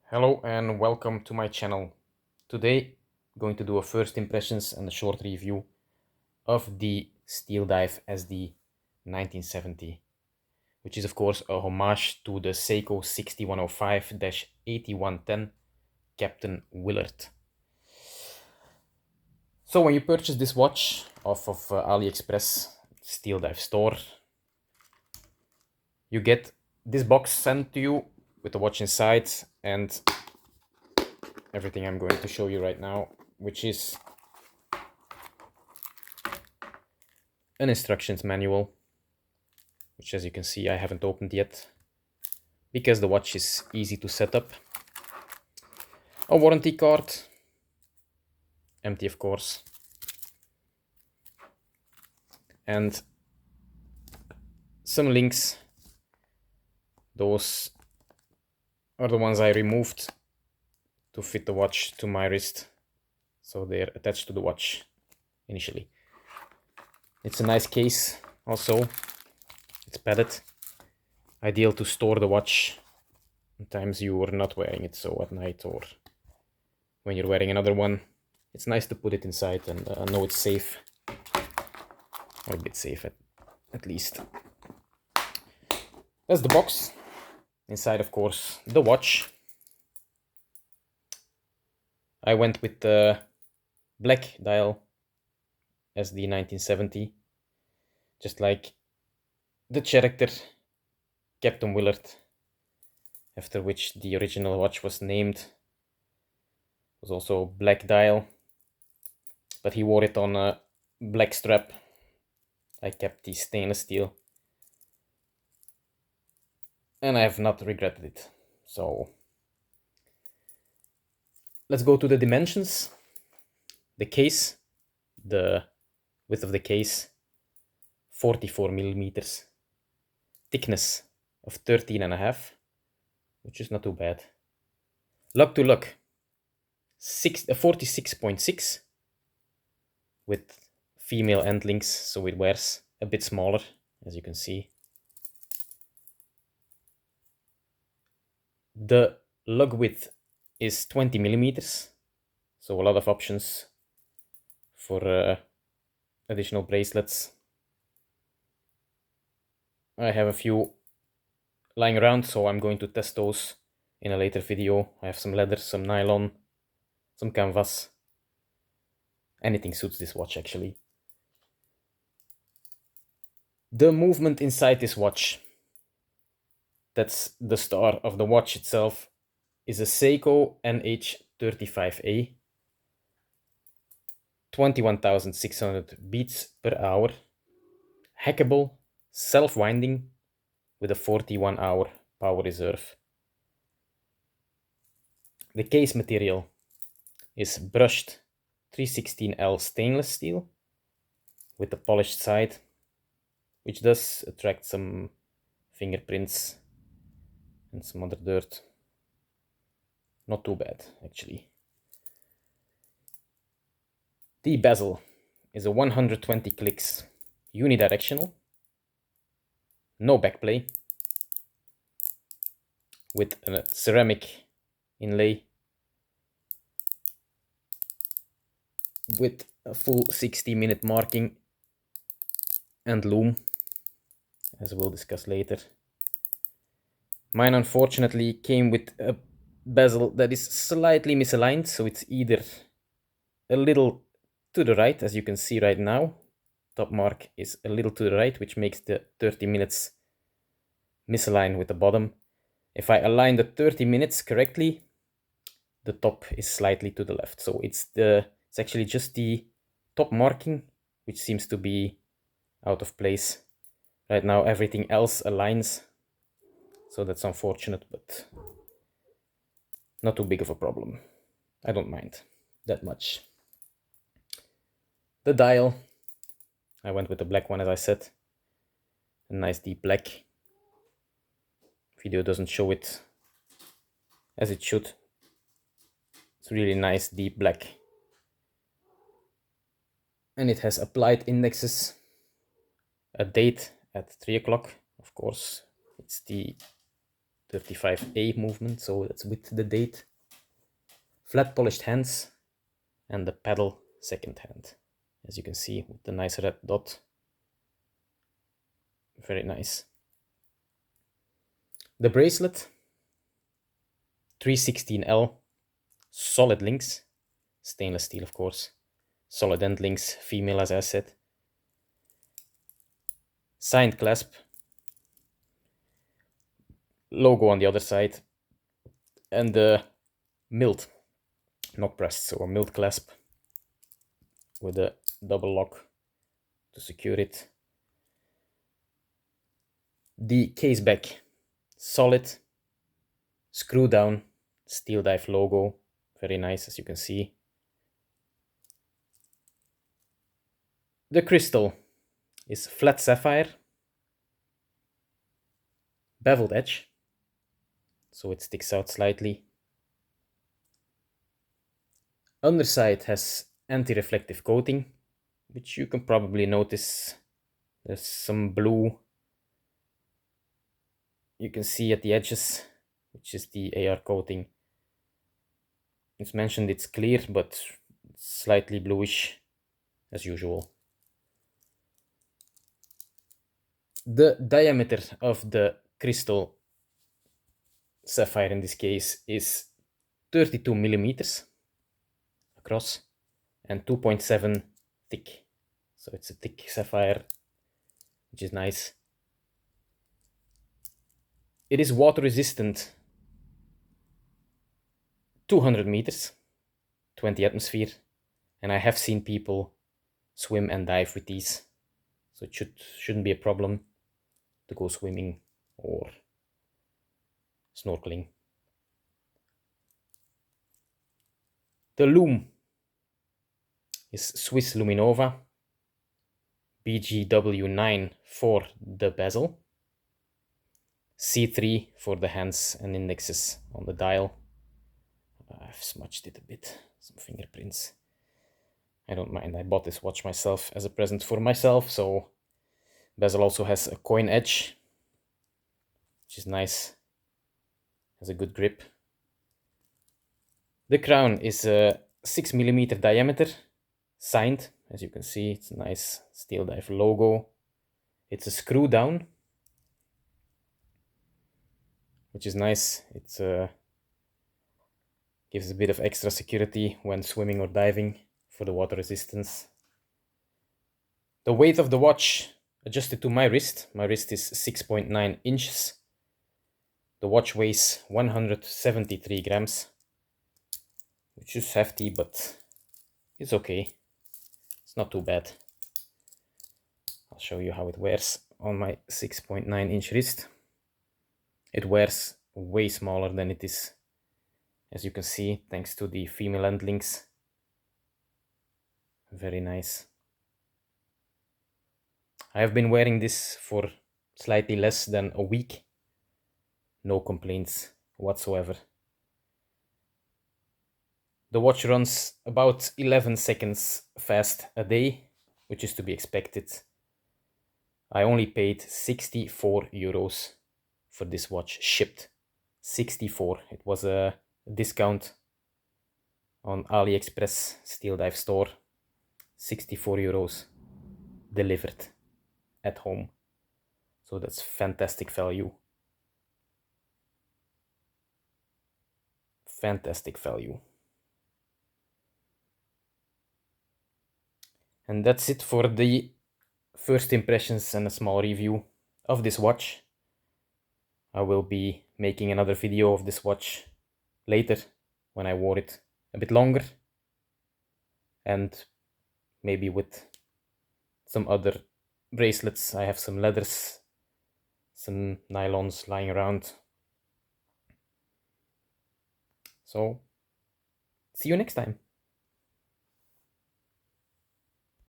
Hello and welcome to my channel. Today I'm going to do a first impressions and a short review of the Steeldive SD1970, which is of course a homage to the Seiko 6105-8110 Captain Willard. So when you purchase this watch off of AliExpress Steeldive store, you get this box sent to you with the watch inside and everything I'm going to show you right now, which is an instructions manual, which as you can see I haven't opened yet because the watch is easy to set up. A warranty card, empty of course, and some links. Those are the ones I removed to fit the watch to my wrist, so they're attached to the watch initially. It's a nice case also, it's padded, ideal to store the watch sometimes you are not wearing it, so at night or when you're wearing another one, it's nice to put it inside and know it's safe, or a bit safe at least. That's the box. Inside, of course, the watch. I went with the black dial SD1970, just like the character Captain Willard, after which the original watch was named. It was also black dial, but he wore it on a black strap. I kept the stainless steel, and I have not regretted it. So let's go to the dimensions. The case, the width of the case, 44 millimeters, thickness of 13.5, which is not too bad. Lug to lug, 46.6 with female end links, so it wears a bit smaller, as you can see. The lug width is 20 millimeters, so a lot of options for additional bracelets. I have a few lying around, so I'm going to test those in a later video. I have some leather, some nylon, some canvas. Anything suits this watch actually. The movement inside this watch, that's the star of the watch itself, is a Seiko NH35A, 21,600 beats per hour, hackable, self-winding with a 41-hour power reserve. The case material is brushed 316L stainless steel with a polished side, which does attract some fingerprints and some other dirt. Not too bad, actually. The bezel is a 120 clicks unidirectional, no backplay, with a ceramic inlay with a full 60-minute marking and loom, as we'll discuss later. Mine unfortunately came with a bezel that is slightly misaligned, so it's either a little to the right, as you can see right now. Top mark is a little to the right, which makes the 30 minutes misaligned with the bottom. If I align the 30 minutes correctly, the top is slightly to the left. So it's actually just the top marking which seems to be out of place. Right now everything else aligns, so that's unfortunate, but not too big of a problem. I don't mind that much. The dial, I went with the black one, as I said. A nice deep black. Video doesn't show it as it should. It's really nice deep black. And it has applied indexes, a date at 3 o'clock, of course. It's the 35A movement, so that's with the date. Flat polished hands, and the paddle second hand, as you can see, with the nice red dot. Very nice. The bracelet, 316L, solid links, stainless steel of course, solid end links, female as I said. Signed clasp, logo on the other side, and the milled, not pressed, so a milled clasp with a double lock to secure it. The case back, solid, screw down, Steeldive logo, very nice as you can see. The crystal is flat sapphire, beveled edge, so it sticks out slightly. Underside has anti-reflective coating, which you can probably notice. There's some blue you can see at the edges, which is the AR coating. It's mentioned it's clear, but slightly bluish as usual. The diameter of the crystal sapphire in this case is 32 millimeters across and 2.7 thick. So it's a thick sapphire, which is nice. It is water resistant 200 meters, 20 atmosphere, and I have seen people swim and dive with these, so it shouldn't be a problem to go swimming or snorkeling. The loom is Swiss Luminova, BGW9 for the bezel, C3 for the hands and indexes on the dial. I've smudged it a bit, some fingerprints. I don't mind, I bought this watch myself as a present for myself, so bezel also has a coin edge, which is nice, has a good grip. The crown is a 6 millimeter diameter, signed, as you can see, it's a nice Steeldive logo. It's a screw down, which is nice. It gives a bit of extra security when swimming or diving for the water resistance. The weight of the watch adjusted to my wrist is 6.9 inches. The watch weighs 173 grams, which is hefty, but it's okay. It's not too bad. I'll show you how it wears on my 6.9 inch wrist. It wears way smaller than it is, as you can see, thanks to the female end links. Very nice. I have been wearing this for slightly less than a week. No complaints whatsoever. The watch runs about 11 seconds fast a day, which is to be expected. I only paid 64 euros for this watch shipped. 64. It was a discount on AliExpress Steeldive store. 64 euros delivered at home. So that's fantastic value. Fantastic value. And that's it for the first impressions and a small review of this watch. I will be making another video of this watch later when I wore it a bit longer and maybe with some other bracelets. I have some leathers, some nylons lying around. So see you next time.